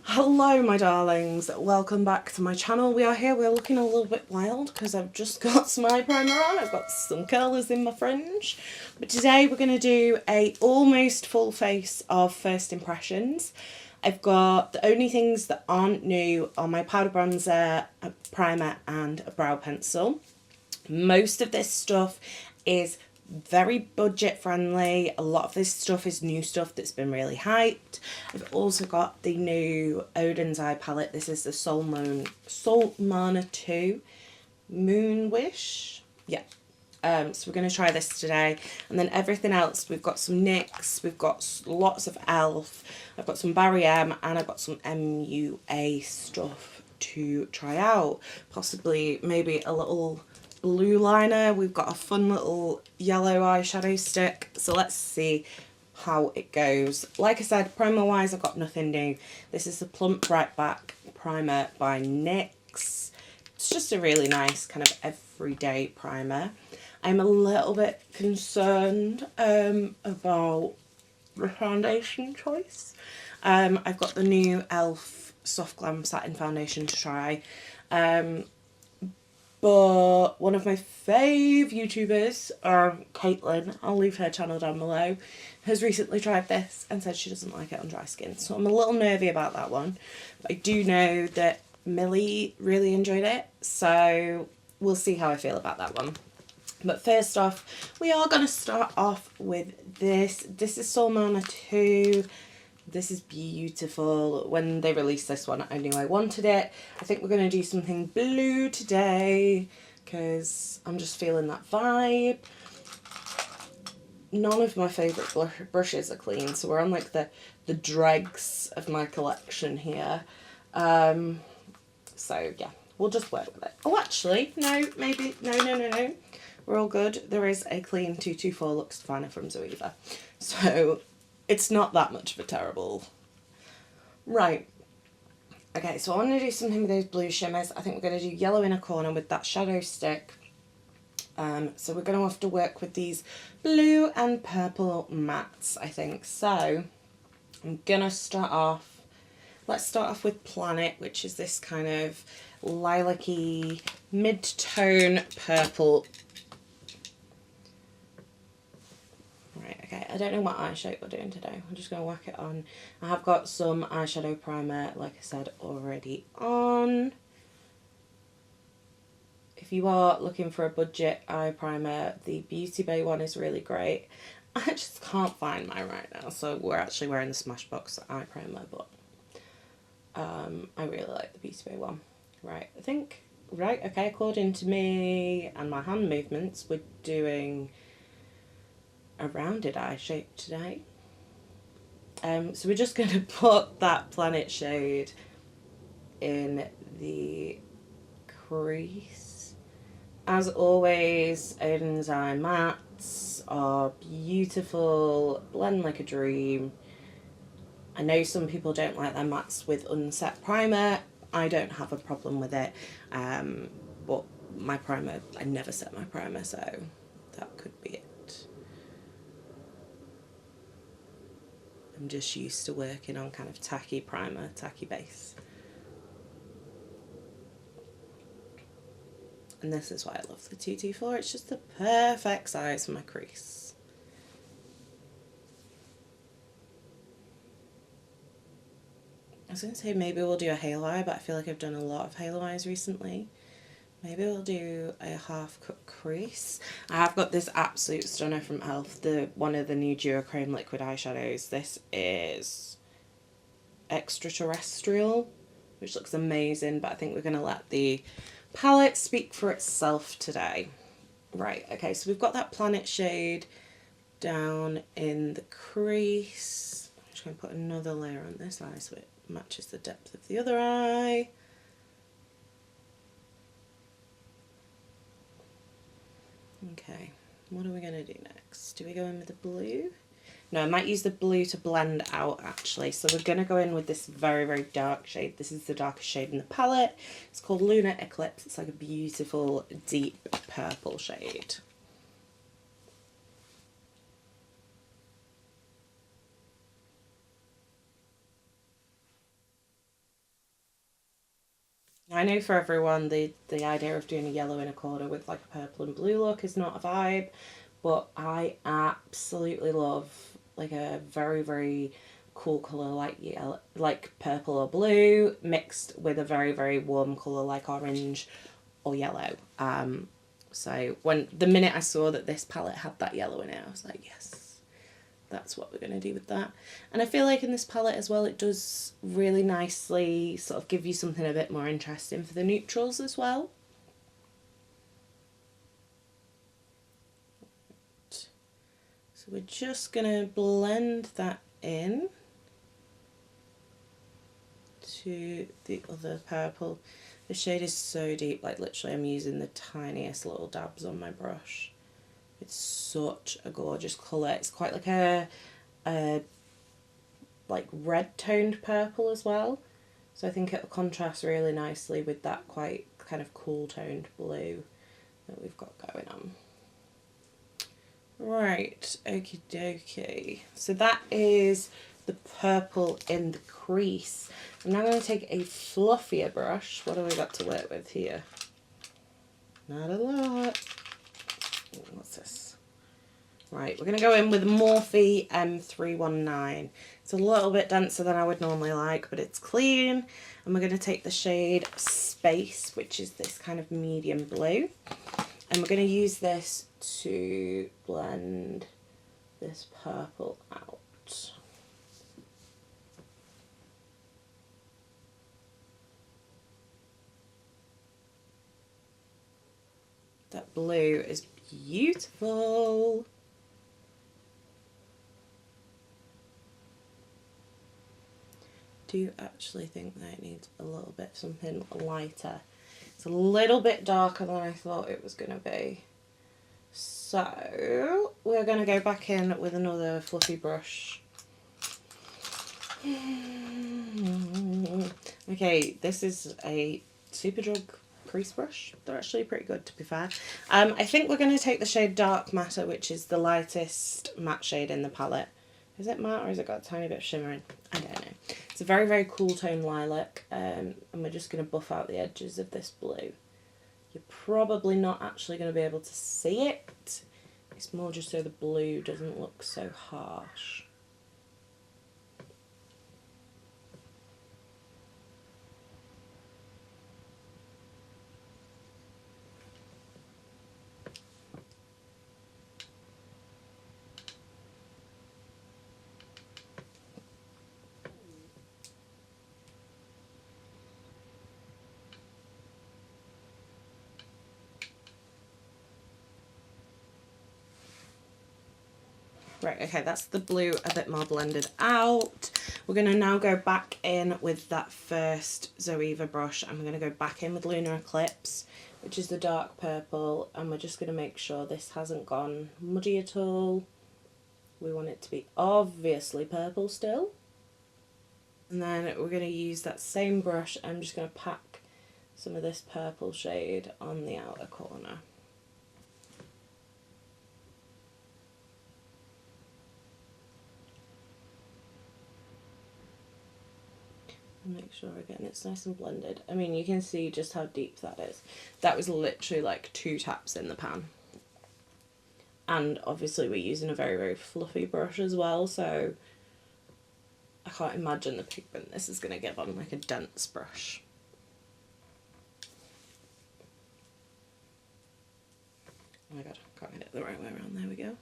Hello my darlings, welcome back to my channel. We're looking a little bit wild because I've just got some eye primer on. I've got some curlers in my fringe. But today we're going to do a almost full face of first impressions. I've got the only things that aren't new are my powder bronzer, a primer and a brow pencil. Most of this stuff is very budget friendly. A lot of this stuff is new stuff that's been really hyped. I've also got the new Odens eye palette. This is the Solmane 2 Moon Wish. Yeah. So we're going to try this today. And then everything else, we've got some NYX, we've got lots of e.l.f., I've got some Barry M, and I've got some MUA stuff to try out. Possibly maybe a little blue liner. We've got a fun little yellow eyeshadow stick, so let's see how it goes. Like I said, primer wise I've got nothing new. This is the Plump Right Back primer by NYX. It's just a really nice kind of everyday primer. I'm a little bit concerned about the foundation choice. I've got the new e.l.f. Soft Glam Satin Foundation to try. But one of my fave YouTubers, Caitlin, I'll leave her channel down below, has recently tried this and said she doesn't like it on dry skin. So I'm a little nervy about that one. But I do know that Millie really enjoyed it, so we'll see how I feel about that one. But first off, we are going to start off with this. This is Solmane 2. This is beautiful. When they released this one, I knew I wanted it. I think we're going to do something blue today because I'm just feeling that vibe. None of my favourite brushes are clean, so we're on like the dregs of my collection here. So yeah, we'll just work with it. Oh, actually, no, maybe, no. We're all good. There is a clean 224 Luxe Definer from Zoeva. So it's not that much of a terrible. Right. Okay, so I want to do something with those blue shimmers. I think we're going to do yellow in a corner with that shadow stick. So we're going to have to work with these blue and purple mattes, I think. So I'm going to start off. Let's start off with Planet, which is this kind of lilac-y mid-tone purple. Right, okay, I don't know what eye shape we're doing today. I'm just going to whack it on. I have got some eyeshadow primer, like I said, already on. If you are looking for a budget eye primer, the Beauty Bay one is really great. I just can't find mine right now, so we're actually wearing the Smashbox eye primer, but I really like the Beauty Bay one. Right, I think, right, okay, according to me and my hand movements, we're doing a rounded eye shape today. So we're just going to put that Planet shade in the crease. As always, Odens eye mattes are beautiful, blend like a dream. I know some people don't like their mattes with unset primer. I don't have a problem with it, but my primer, I never set my primer, so that could be it. I'm just used to working on kind of tacky primer, tacky base. And this is why I love the 224, it's just the perfect size for my crease. I was going to say maybe we'll do a halo eye, but I feel like I've done a lot of halo eyes recently. Maybe we'll do a half cut crease. I have got this absolute stunner from e.l.f., one of the new Duochrome liquid eyeshadows. This is Extraterrestrial, which looks amazing, but I think we're going to let the palette speak for itself today. Right, okay, so we've got that Planet shade down in the crease. I'm just going to put another layer on this eye so it matches the depth of the other eye. Okay, what are we going to do next? Do we go in with the blue? No, I might use the blue to blend out actually. So we're going to go in with this very, very dark shade. This is the darkest shade in the palette. It's called Lunar Eclipse. It's like a beautiful deep purple shade. I know for everyone the idea of doing a yellow in a corner with like a purple and blue look is not a vibe, but I absolutely love like a very, very cool colour like yellow, like purple or blue mixed with a very, very warm colour like orange or yellow. So when the minute I saw that this palette had that yellow in it, I was like, yes, that's what we're going to do with that. And I feel like in this palette as well, it does really nicely sort of give you something a bit more interesting for the neutrals as well. So we're just going to blend that in to the other purple. The shade is so deep, like literally I'm using the tiniest little dabs on my brush. It's such a gorgeous colour. It's quite like a like red toned purple as well. So I think it'll contrast really nicely with that quite kind of cool toned blue that we've got going on. Right, okie dokie. So that is the purple in the crease. I'm now going to take a fluffier brush. What have we got to work with here? Not a lot. What's this? Right, we're going to go in with Morphe M319. It's a little bit denser than I would normally like, but it's clean. And we're going to take the shade Space, which is this kind of medium blue. And we're going to use this to blend this purple out. That blue is beautiful. Do actually think that it needs a little bit something lighter. It's a little bit darker than I thought it was going to be. So we're going to go back in with another fluffy brush. Okay, this is a Superdrug crease brush. They're actually pretty good, to be fair. I think we're going to take the shade Dark Matter, which is the lightest matte shade in the palette. Is it matte or has it got a tiny bit of shimmering? I don't know. It's a very, very cool tone lilac, and we're just going to buff out the edges of this blue. You're probably not actually going to be able to see it. It's more just so the blue doesn't look so harsh. Right, okay, that's the blue a bit more blended out. We're going to now go back in with that first Zoeva brush, and we're going to go back in with Lunar Eclipse, which is the dark purple, and we're just going to make sure this hasn't gone muddy at all. We want it to be obviously purple still. And then we're going to use that same brush. I'm just going to pack some of this purple shade on the outer corner. Make sure again it's nice and blended. I mean, you can see just how deep that is. That was literally like 2 taps in the pan. And obviously we're using a very, very fluffy brush as well, so I can't imagine the pigment this is going to give on like a dense brush. Oh my god, I can't get it the right way around. There we go.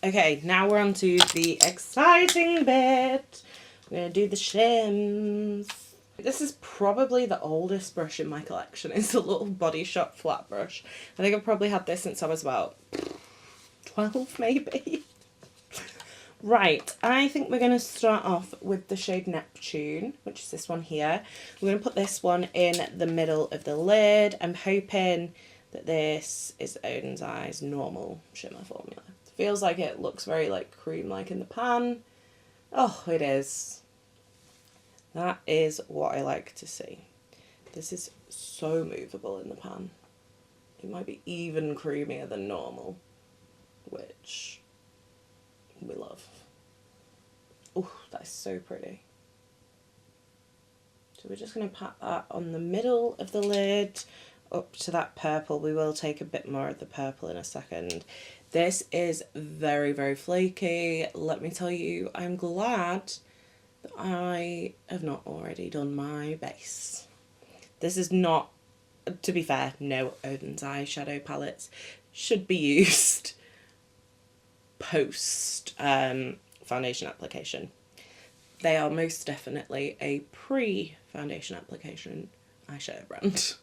Okay, now we're on to the exciting bit. We're going to do the shims. This is probably the oldest brush in my collection. It's a little Body Shop flat brush. I think I've probably had this since I was about 12 maybe. Right, I think we're going to start off with the shade Neptune, which is this one here. We're going to put this one in the middle of the lid. I'm hoping that this is Odens Eyes normal shimmer formula. Feels like it looks very like cream-like in the pan. Oh, it is. That is what I like to see. This is so movable in the pan. It might be even creamier than normal, which we love. Oh, that's so pretty. So we're just going to pat that on the middle of the lid up to that purple. We will take a bit more of the purple in a second. This is very, very flaky. Let me tell you, I'm glad that I have not already done my base. This is not, to be fair, no Odens eyeshadow palettes should be used post foundation application. They are most definitely a pre-foundation application eyeshadow brand.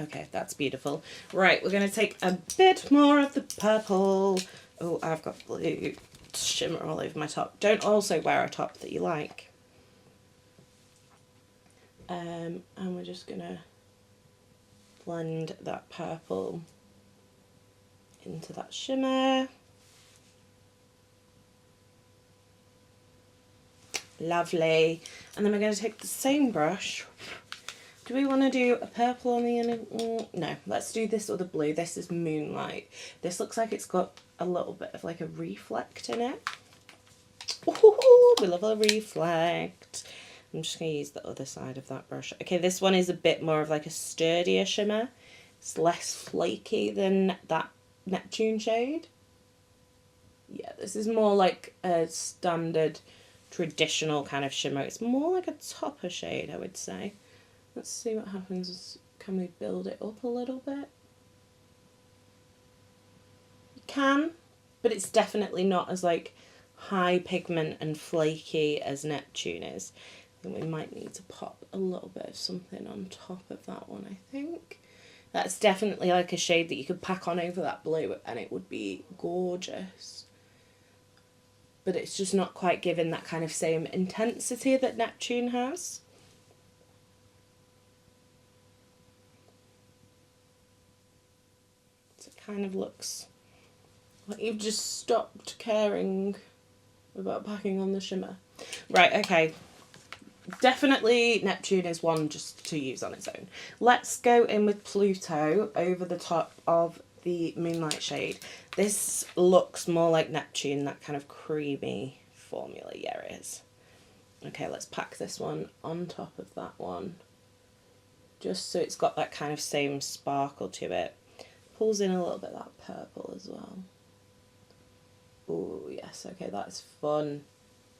Okay, that's beautiful. Right, we're going to take a bit more of the purple. Oh, I've got blue shimmer all over my top. Don't also wear a top that you like. And we're just going to blend that purple into that shimmer. Lovely. And then we're going to take the same brush. Do we want to do a purple on the end? No, let's do this or the blue. This is Moonlight. This looks like it's got a little bit of like a reflect in it. Ooh, we love a reflect. I'm just going to use the other side of that brush. Okay, this one is a bit more of like a sturdier shimmer. It's less flaky than that Neptune shade. Yeah, this is more like a standard traditional kind of shimmer. It's more like a topper shade, I would say. Let's see what happens. Can we build it up a little bit? You can, but it's definitely not as like high pigment and flaky as Neptune is. I think we might need to pop a little bit of something on top of that one, I think. That's definitely like a shade that you could pack on over that blue and it would be gorgeous. But it's just not quite giving that kind of same intensity that Neptune has. So it kind of looks like you've just stopped caring about packing on the shimmer. Right, okay. Definitely Neptune is one just to use on its own. Let's go in with Pluto over the top of the Moonlight shade. This looks more like Neptune, that kind of creamy formula. Yeah, it is. Okay, let's pack this one on top of that one. Just so it's got that kind of same sparkle to it. Pulls in a little bit of that purple as well. Oh, yes. Okay, that's fun.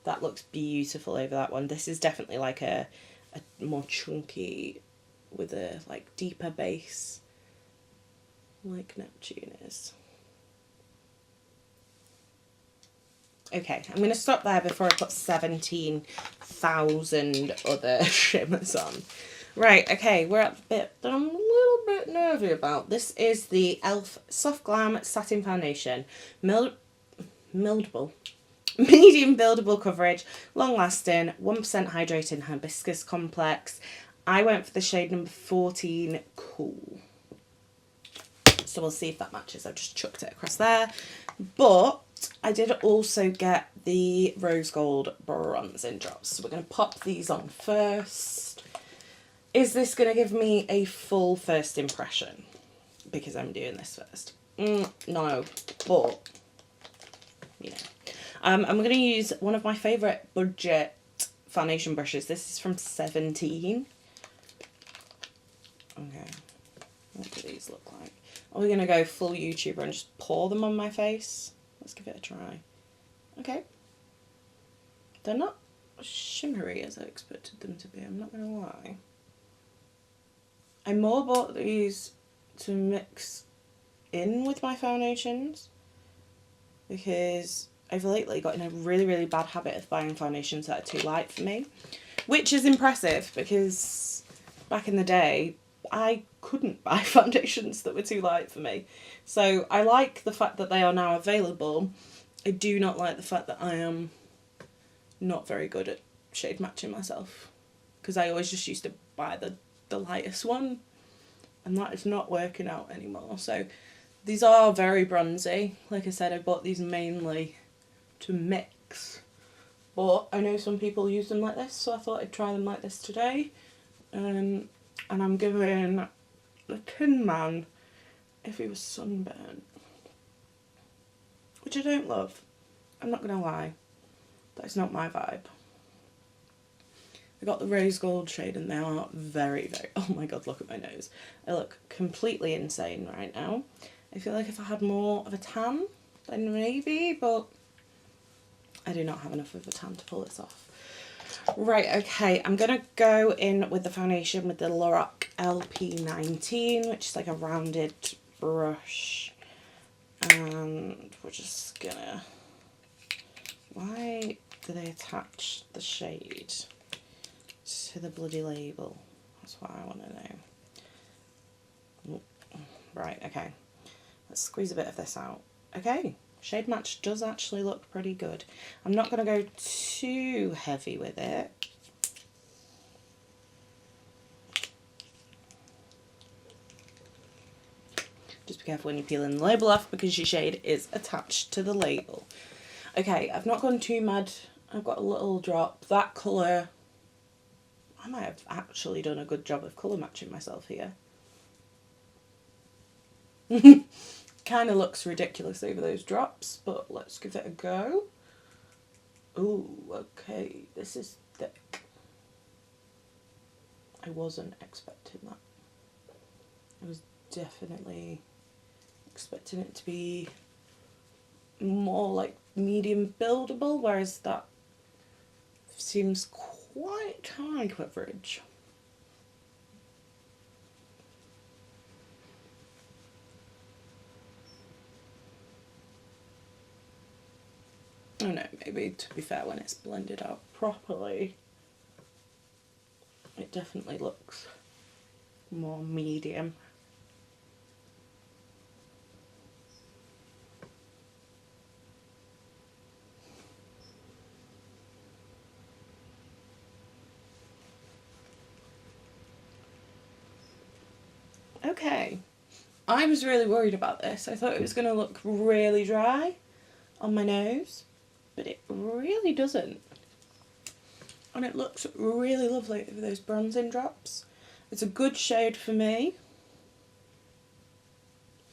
That looks beautiful over that one. This is definitely like a more chunky with a like deeper base like Neptune is. Okay, I'm going to stop there before I put 17,000 other shimmers on. Right, okay, we're at the bit that I'm a little bit nervy about. This is the e.l.f. Soft Glam Satin Foundation. Medium buildable coverage, long lasting, 1% hydrating hibiscus complex. I went for the shade number 14, Cool. So we'll see if that matches. I've just chucked it across there. But I did also get the rose gold bronzing drops. So we're going to pop these on first. Is this going to give me a full first impression? Because I'm doing this first. No, but you know. I'm going to use one of my favourite budget foundation brushes. This is from 17. Okay, what do these look like? Are we going to go full YouTuber and just pour them on my face? Let's give it a try. Okay. They're not shimmery as I expected them to be, I'm not going to lie. I more bought these to mix in with my foundations because I've lately got in a really, really bad habit of buying foundations that are too light for me, which is impressive because back in the day, I couldn't buy foundations that were too light for me. So I like the fact that they are now available. I do not like the fact that I am not very good at shade matching myself because I always just used to buy the lightest one and that is not working out anymore. So these are very bronzy. Like I said, I bought these mainly to mix, but I know some people use them like this, so I thought I'd try them like this today. And I'm giving the Tin Man if he was sunburnt. Which I don't love. I'm not going to lie. That's not my vibe. I got the rose gold shade and they are very, very... Oh my god, look at my nose. I look completely insane right now. I feel like if I had more of a tan, then maybe, but I do not have enough of a tan to pull this off. Right, okay, I'm going to go in with the foundation with the Lorac LP19, which is like a rounded brush. And we're just gonna... Why do they attach the shade to the bloody label? That's what I want to know. Right, okay. Let's squeeze a bit of this out. Okay, shade match does actually look pretty good. I'm not going to go too heavy with it. Just be careful when you're peeling the label off because your shade is attached to the label. Okay, I've not gone too mad. I've got a little drop. That colour, I might have actually done a good job of colour matching myself here. Kind of looks ridiculous over those drops, but let's give it a go. Ooh, okay, this is thick. I wasn't expecting that. I was definitely expecting it to be more like medium buildable, whereas that seems quite high coverage. Oh no, maybe to be fair, when it's blended out properly, it definitely looks more medium. Okay, I was really worried about this. I thought it was going to look really dry on my nose, but it really doesn't. And it looks really lovely with those bronzing drops. It's a good shade for me.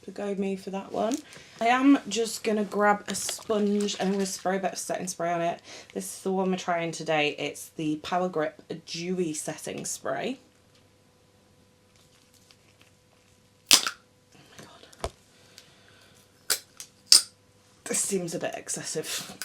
So go me for that one. I am just going to grab a sponge and I'm going to spray a bit of setting spray on it. This is the one we're trying today. It's the Power Grip Dewy Setting Spray. This seems a bit excessive.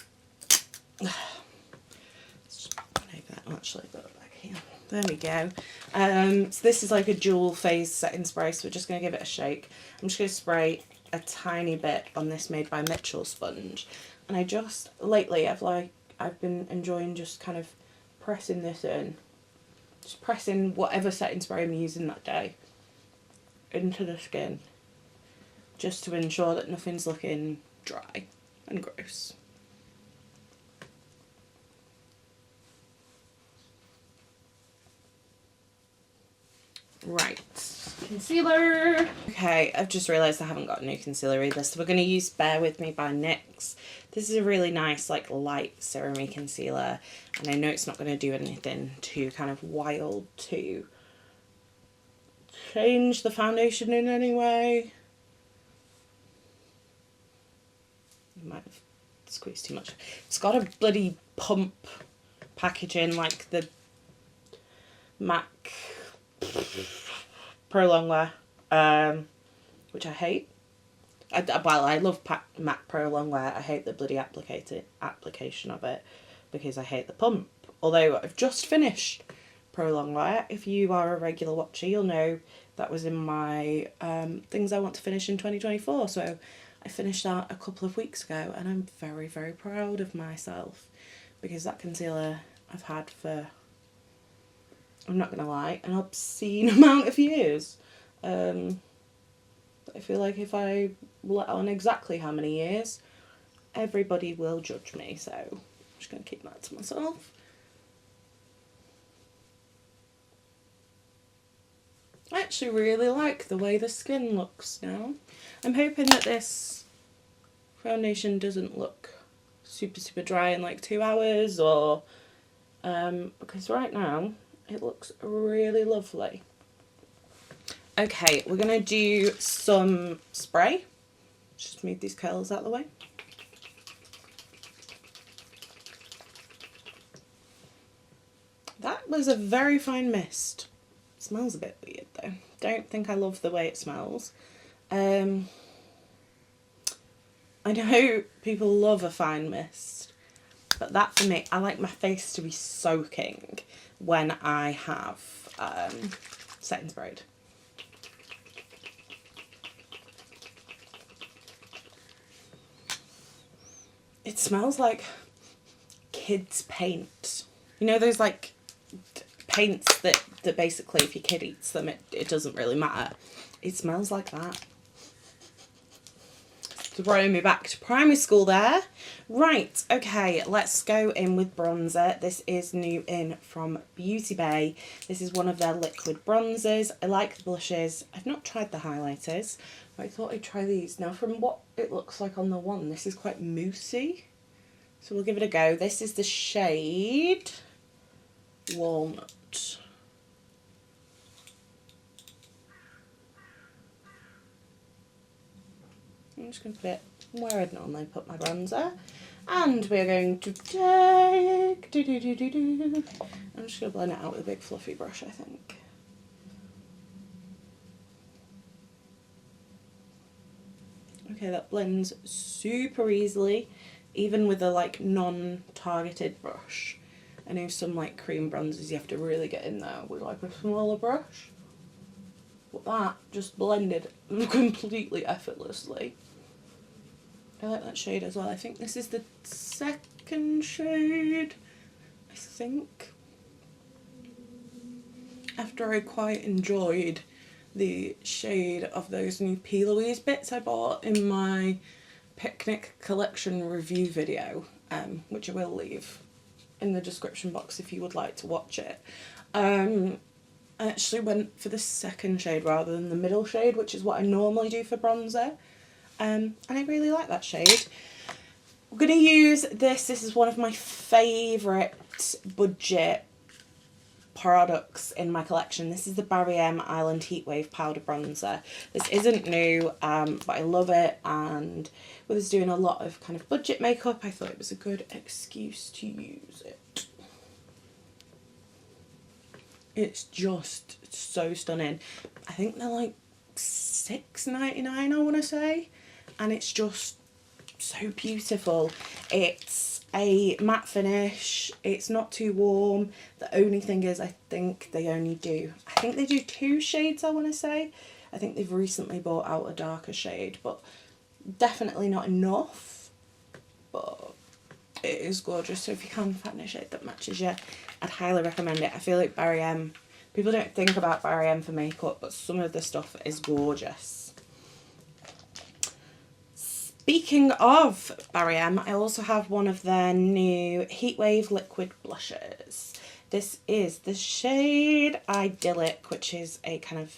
Actually, put it back here. There we go. So this is like a dual phase setting spray, so we're just going to give it a shake. I'm just going to spray a tiny bit on this Made by Mitchell sponge, and I just lately I've been enjoying just kind of pressing this in, just pressing whatever setting spray I'm using that day into the skin, just to ensure that nothing's looking dry and gross. Right, concealer. Okay, I've just realised I haven't got a new concealer either, so we're going to use Bear With Me by NYX. This is a really nice, like, light serum-y concealer, and I know it's not going to do anything too kind of wild to change the foundation in any way. Might have squeezed too much. It's got a bloody pump packaging like the MAC Pro Longwear, which I hate. Well, I love MAC Pro Longwear. I hate the bloody application of it because I hate the pump. Although I've just finished Pro Longwear. If you are a regular watcher, you'll know that was in my things I want to finish in 2024. So I finished that a couple of weeks ago and I'm very, very proud of myself because that concealer I've had for, I'm not going to lie, an obscene amount of years. I feel like if I let on exactly how many years, everybody will judge me, so I'm just going to keep that to myself. I actually really like the way the skin looks now. I'm hoping that this foundation doesn't look super, super dry in like 2 hours, or because right now it looks really lovely. Okay, we're going to do some spray. Just move these curls out of the way. That was a very fine mist. It smells a bit weird though. Don't think I love the way it smells. I know people love a fine mist, but that for me, I like my face to be soaking when I have setting sprayed. It smells like kids' paint. You know those like paints that basically if your kid eats them it doesn't really matter. It smells like that. Throwing me back to primary school there. Right, okay, let's go in with bronzer. This is new in from Beauty Bay. This is one of their liquid bronzers. I like the blushes. I've not tried the highlighters, but I thought I'd try these. Now from what it looks like on the one, this is quite moussey. So we'll give it a go. This is the shade Walnut. I'm just going to put it where I'd normally put my bronzer. And we're going to take... I'm just going to blend it out with a big fluffy brush, I think. Okay, that blends super easily, even with a like non-targeted brush. I know some like cream bronzers you have to really get in there with like a smaller brush. But that just blended completely effortlessly. I like that shade as well. I think this is the second shade, I think. After I quite enjoyed the shade of those new P. Louise bits I bought in my picnic collection review video, which I will leave in the description box if you would like to watch it. I actually went for the second shade rather than the middle shade, which is what I normally do for bronzer. And I really like that shade. We're going to use this. This is one of my favourite budget products in my collection. This is the Barry M Island Heatwave Powder Bronzer. This isn't new, but I love it, and with us doing a lot of kind of budget makeup, I thought it was a good excuse to use it. It's just so stunning. I think they're like $6.99, I want to say, and it's just so beautiful. It's a matte finish. It's not too warm. The only thing is I think they do 2 shades, I want to say. I think they've recently brought out a darker shade, but definitely not enough. But it is gorgeous, so if you can find a shade that matches you, I'd highly recommend it. I feel like Barry M, people don't think about Barry M for makeup, but some of the stuff is gorgeous. Speaking of Barry M, I also have one of their new Heatwave liquid blushes. This is the shade Idyllic, which is a kind of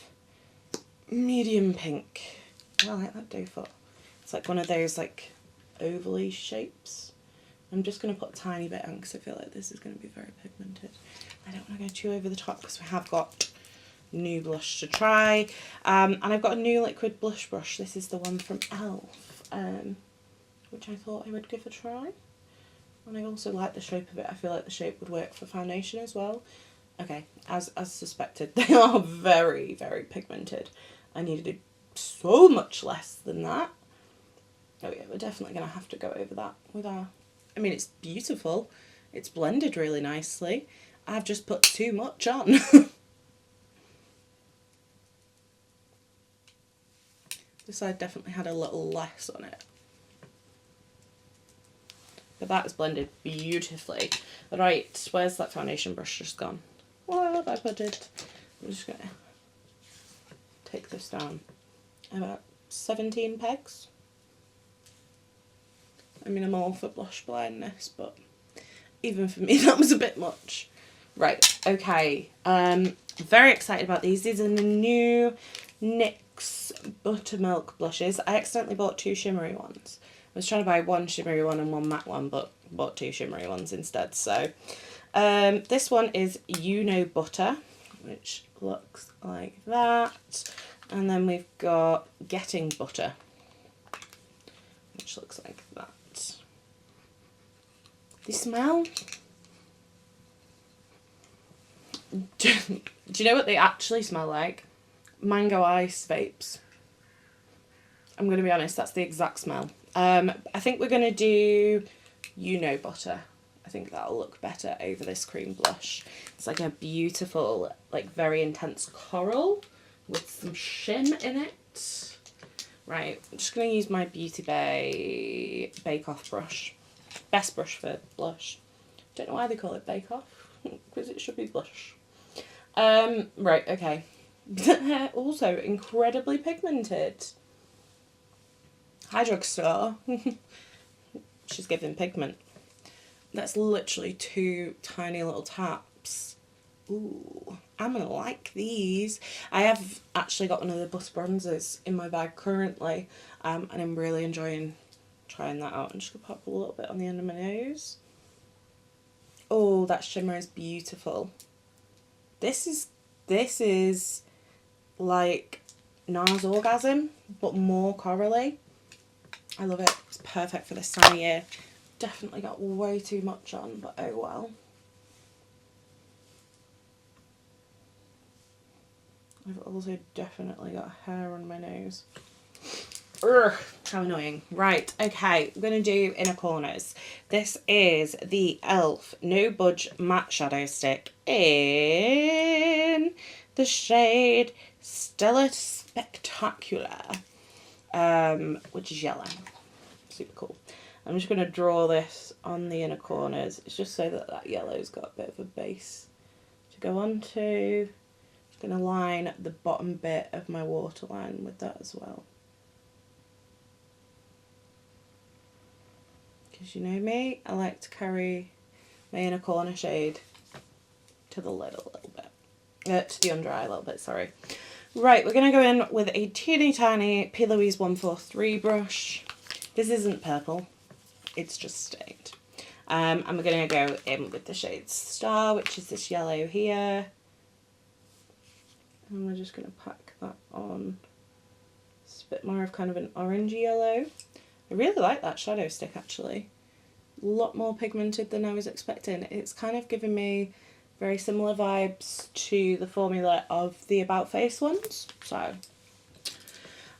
medium pink. I like that doe foot. It's like one of those like ovally shapes. I'm just going to put a tiny bit on because I feel like this is going to be very pigmented. I don't want to go too over the top because we have got new blush to try. And I've got a new liquid blush brush. This is the one from e.l.f. Which I thought I would give a try. And I also like the shape of it. I feel like the shape would work for foundation as well. Okay, as suspected, they are very, very pigmented. I need to do so much less than that. Oh yeah, we're definitely going to have to go over that with our... I mean, it's beautiful. It's blended really nicely. I've just put too much on. This side definitely had a little less on it. But that is blended beautifully. Right, where's that foundation brush just gone? Where have I put it? I'm just going to take this down. About 17 pegs. I mean, I'm all for blush blindness, but even for me that was a bit much. Right, okay. Very excited about these. These are the new NYX Buttermilk blushes. I accidentally bought 2 shimmery ones. I was trying to buy 1 shimmery one and 1 matte one, but bought 2 shimmery ones instead. So this one is You Know Butter, which looks like that. And then we've got Getting Butter, which looks like that. They smell... Do you know what they actually smell like? Mango ice vapes. I'm going to be honest, that's the exact smell. I think we're going to do Butter. I think that'll look better over this cream blush. It's like a beautiful, like very intense coral with some shim in it. Right, I'm just going to use my Beauty Bay Bake Off brush. Best brush for blush. Don't know why they call it Bake Off, because it should be blush. Right, okay. Also incredibly pigmented. Hi, drugstore. She's giving pigment. That's literally 2 tiny little taps. Ooh, I'm gonna like these. I have actually got one of the butter bronzers in my bag currently, and I'm really enjoying trying that out. I'm just gonna pop a little bit on the end of my nose. Oh, that shimmer is beautiful. This is like NARS Orgasm, but more corally. I love it. It's perfect for this time of year. Definitely got way too much on, but oh well. I've also definitely got hair on my nose. Ugh, how annoying. Right, okay, I'm going to do inner corners. This is the e.l.f. No Budge Matte Shadow Stick in the shade Stellar Spectacular, which is yellow. Super cool. I'm just going to draw this on the inner corners. It's just so that that yellow's got a bit of a base to go on to. I'm going to line the bottom bit of my waterline with that as well. Because you know me, I like to carry my inner corner shade to the lid a little bit. To the under eye a little bit, sorry. Right, we're going to go in with a teeny tiny P. Louise 143 brush. This isn't purple, it's just stained. And we're going to go in with the shade Star, which is this yellow here. And we're just going to pack that on. It's a bit more of kind of an orangey yellow. I really like that shadow stick actually. A lot more pigmented than I was expecting. It's kind of giving me very similar vibes to the formula of the About Face ones. So,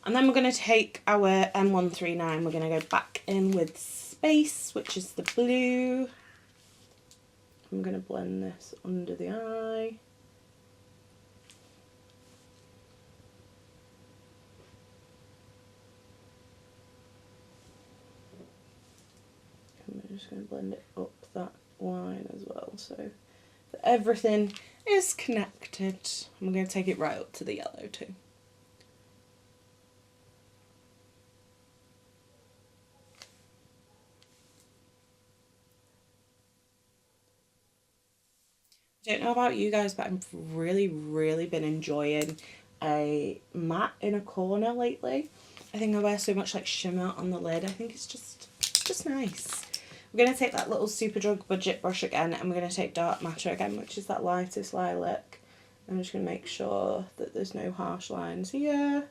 and then we're going to take our M139. We're going to go back in with Space, which is the blue. I'm going to blend this under the eye. I'm just going to blend it up that line as well, so that everything is connected. I'm going to take it right up to the yellow too. I don't know about you guys, but I've really been enjoying a matte inner corner lately. I think I wear so much like shimmer on the lid. I think it's just nice. We're going to take that little Superdrug budget brush again, and we're going to take Dark Matter again, which is that lightest lilac. I'm just going to make sure that there's no harsh lines here.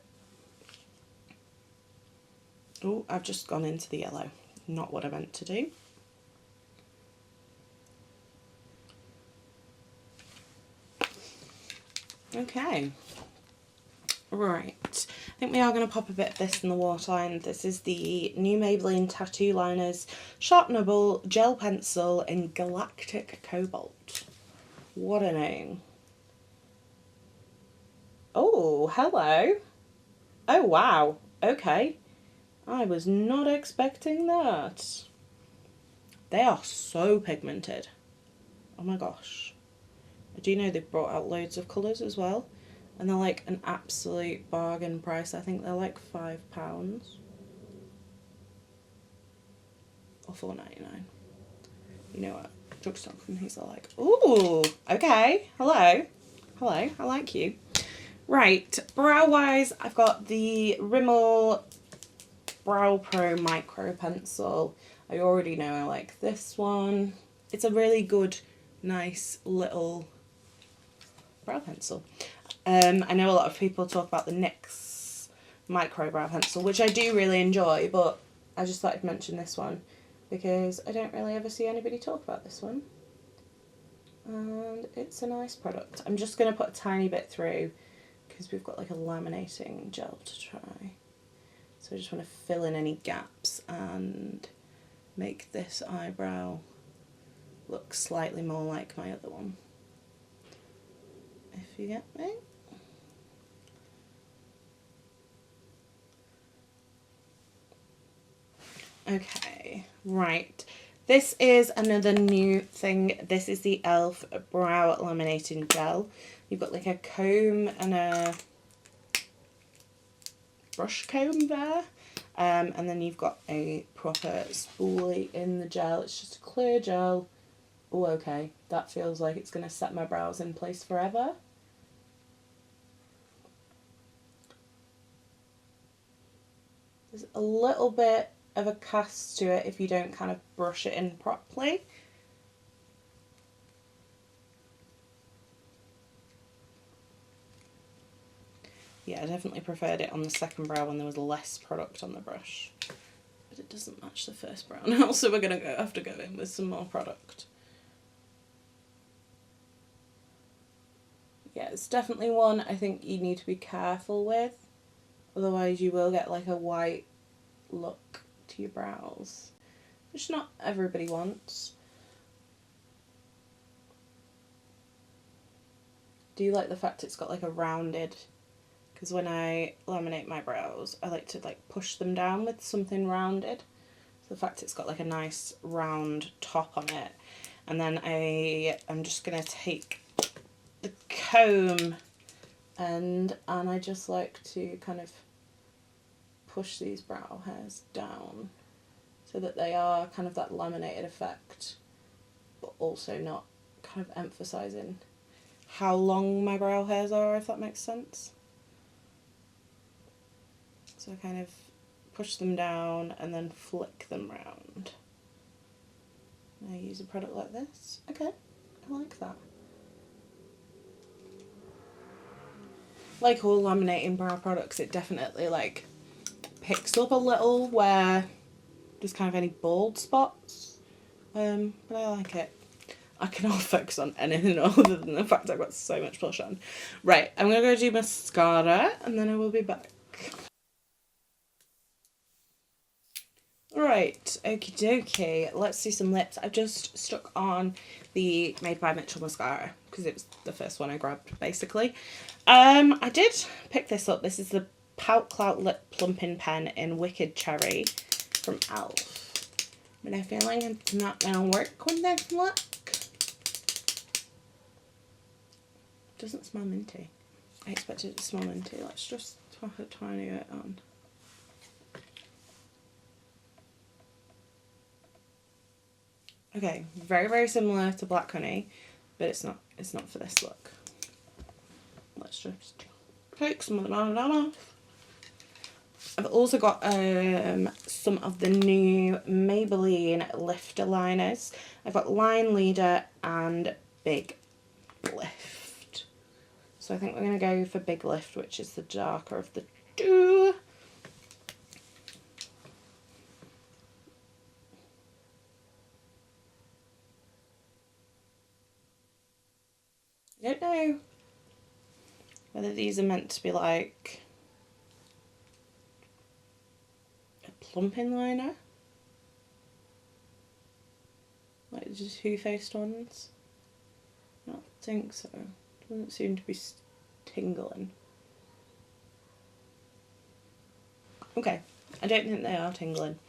Oh, I've just gone into the yellow. Not what I meant to do. Okay. Right, I think we are going to pop a bit of this in the waterline. This is the new Maybelline Tattoo Liners Sharpenable Gel Pencil in Galactic Cobalt. What a name. Oh, hello. Oh, wow. Okay. I was not expecting that. They are so pigmented. Oh my gosh. I do know they've brought out loads of colours as well. And they're like an absolute bargain price. I think they're like £5 or $4.99. You know what? Drugstore companies are like, ooh, okay, hello, I like you. Right, brow wise, I've got the Rimmel Brow Pro Micro Pencil. I already know I like this one. It's a really good, nice little brow pencil. I know a lot of people talk about the NYX micro brow pencil, which I do really enjoy, but I just thought I'd mention this one because I don't really ever see anybody talk about this one. And it's a nice product. I'm just going to put a tiny bit through because we've got like a laminating gel to try. So I just want to fill in any gaps and make this eyebrow look slightly more like my other one. If you get me. Okay, right. This is another new thing. This is the e.l.f. Brow Laminating Gel. You've got like a comb and a brush comb there. And then you've got a proper spoolie in the gel. It's just a clear gel. Oh, okay. That feels like it's going to set my brows in place forever. There's a little bit of a cast to it if you don't kind of brush it in properly. Yeah, I definitely preferred it on the second brow when there was less product on the brush. But it doesn't match the first brow now, so we're going to have to go in with some more product. Yeah, it's definitely one I think you need to be careful with. Otherwise you will get like a white look to your brows, which not everybody wants. Do you like the fact it's got like a rounded, because when I laminate my brows I like to like push them down with something rounded. So the fact it's got like a nice round top on it, and then I'm just going to take the comb and I just like to kind of push these brow hairs down so that they are kind of that laminated effect, but also not kind of emphasising how long my brow hairs are, if that makes sense. So I kind of push them down and then flick them round. I use a product like this. Okay, I like that. Like all laminating brow products, it definitely like picks up a little where there's kind of any bald spots, but I like it. I cannot focus on anything other than the fact I've got so much blush on. Right, I'm going to go do mascara and then I will be back. Right, okie dokie, let's do some lips. I've just stuck on the Made by Mitchell mascara because it was the first one I grabbed basically. I did pick this up. This is the Pout Clout Lip Plumping Pen in Wicked Cherry from e.l.f. But I feel like it's not going to work with this look. Doesn't smell minty. I expected it to smell minty. Let's just pop a tiny bit on. Okay, very, very similar to Black Honey, but it's not for this look. Let's just take some of the on off. I've also got some of the new Maybelline Lifter liners. I've got Line Leader and Big Lift. So I think we're going to go for Big Lift, which is the darker of the two. I don't know whether these are meant to be like a plumping liner, like the Too Faced ones. I don't think so. Doesn't seem to be tingling. Okay, I don't think they are tingling,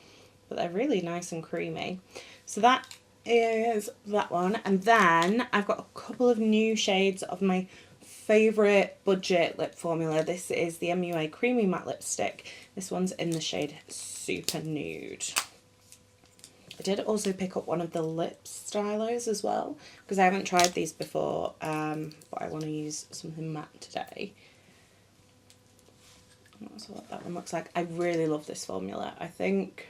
but they're really nice and creamy. So that is that one, and then I've got a couple of new shades of my favourite budget lip formula. This is the MUA Creamy Matte Lipstick. This one's in the shade Super Nude. I did also pick up one of the lip stylers as well, because I haven't tried these before, but I want to use something matte today. That's what that one looks like. I really love this formula. I think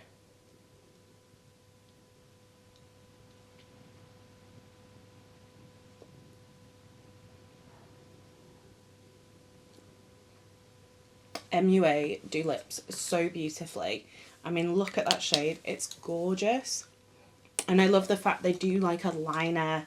MUA do lips so beautifully. I mean, look at that shade. It's gorgeous. And I love the fact they do like a liner,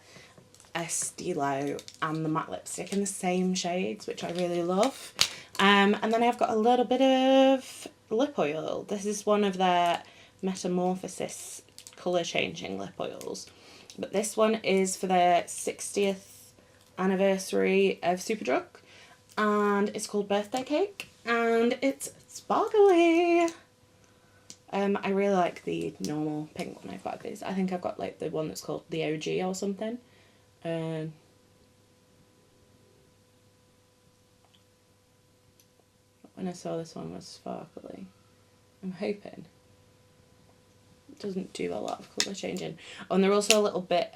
a Stilo, and the matte lipstick in the same shades, which I really love. And then I've got a little bit of lip oil. This is one of their Metamorphosis colour changing lip oils. But this one is for their 60th anniversary of Superdrug. And it's called Birthday Cake. And it's sparkly. I really like the normal pink one I've got these. I think I've got like the one that's called the OG or something. When I saw this one was sparkly. I'm hoping. It doesn't do a lot of colour changing. Oh, and they're also a little bit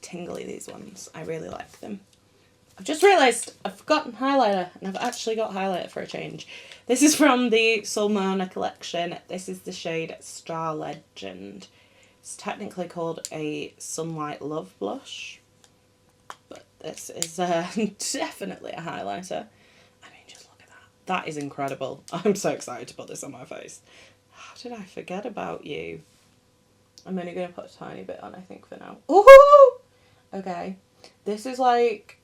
tingly, these ones. I really like them. I've just realised I've forgotten highlighter, and I've actually got highlighter for a change. This is from the Solmane collection. This is the shade Star Legend. It's technically called a Sunlight Love Blush, but this is definitely a highlighter. I mean, just look at that. That is incredible. I'm so excited to put this on my face. How did I forget about you? I'm only going to put a tiny bit on, I think, for now. Ooh! Okay. This is like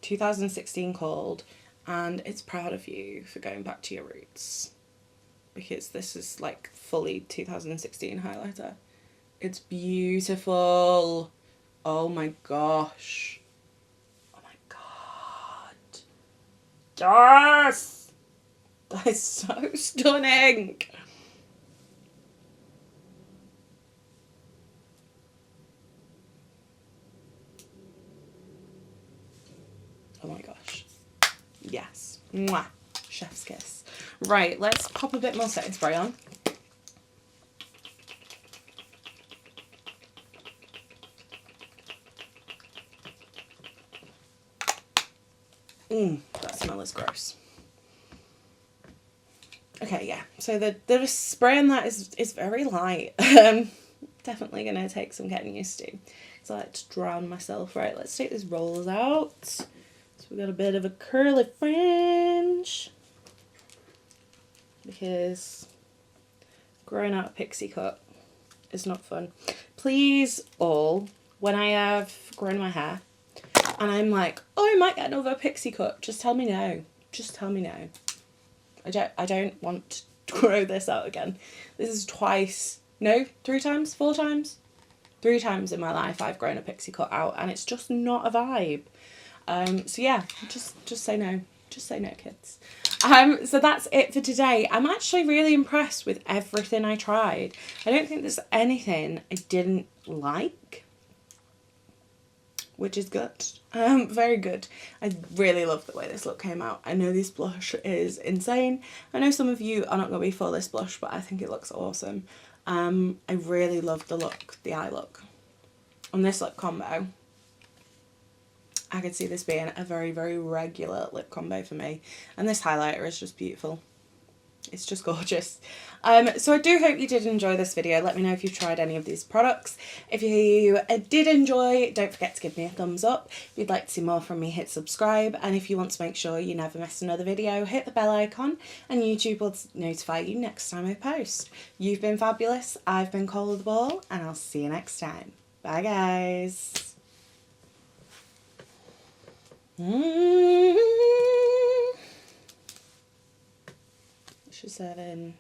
2016 called, and it's proud of you for going back to your roots, because this is like fully 2016 highlighter. It's beautiful. Oh my gosh. Oh my god. Yes! That is so stunning. Oh my gosh. Yes. Mwah. Chef's kiss. Right, let's pop a bit more setting spray on. That smell is gross. Okay, yeah. So the spray on that is very light. Definitely going to take some getting used to. So I like to drown myself. Right, let's take these rollers out. So we've got a bit of a curly fringe, because growing out a pixie cut is not fun. Please all, when I have grown my hair and I'm like, oh, I might get another pixie cut, just tell me no. Just tell me no. I don't want to grow this out again. This is twice, no, 3 times, 4 times? 3 times in my life I've grown a pixie cut out, and it's just not a vibe. So yeah, just say no. Just say no, kids. So that's it for today. I'm actually really impressed with everything I tried. I don't think there's anything I didn't like, which is good. Very good. I really love the way this look came out. I know this blush is insane. I know some of you are not going to be for this blush, but I think it looks awesome. I really love the look, the eye look. On this lip combo, I could see this being a very, very regular lip combo for me. And this highlighter is just beautiful. It's just gorgeous. So I do hope you did enjoy this video. Let me know if you've tried any of these products. If you did enjoy, don't forget to give me a thumbs up. If you'd like to see more from me, hit subscribe. And if you want to make sure you never miss another video, hit the bell icon and YouTube will notify you next time I post. You've been fabulous. I've been Coleoftheball, and I'll see you next time. Bye, guys. She's 7.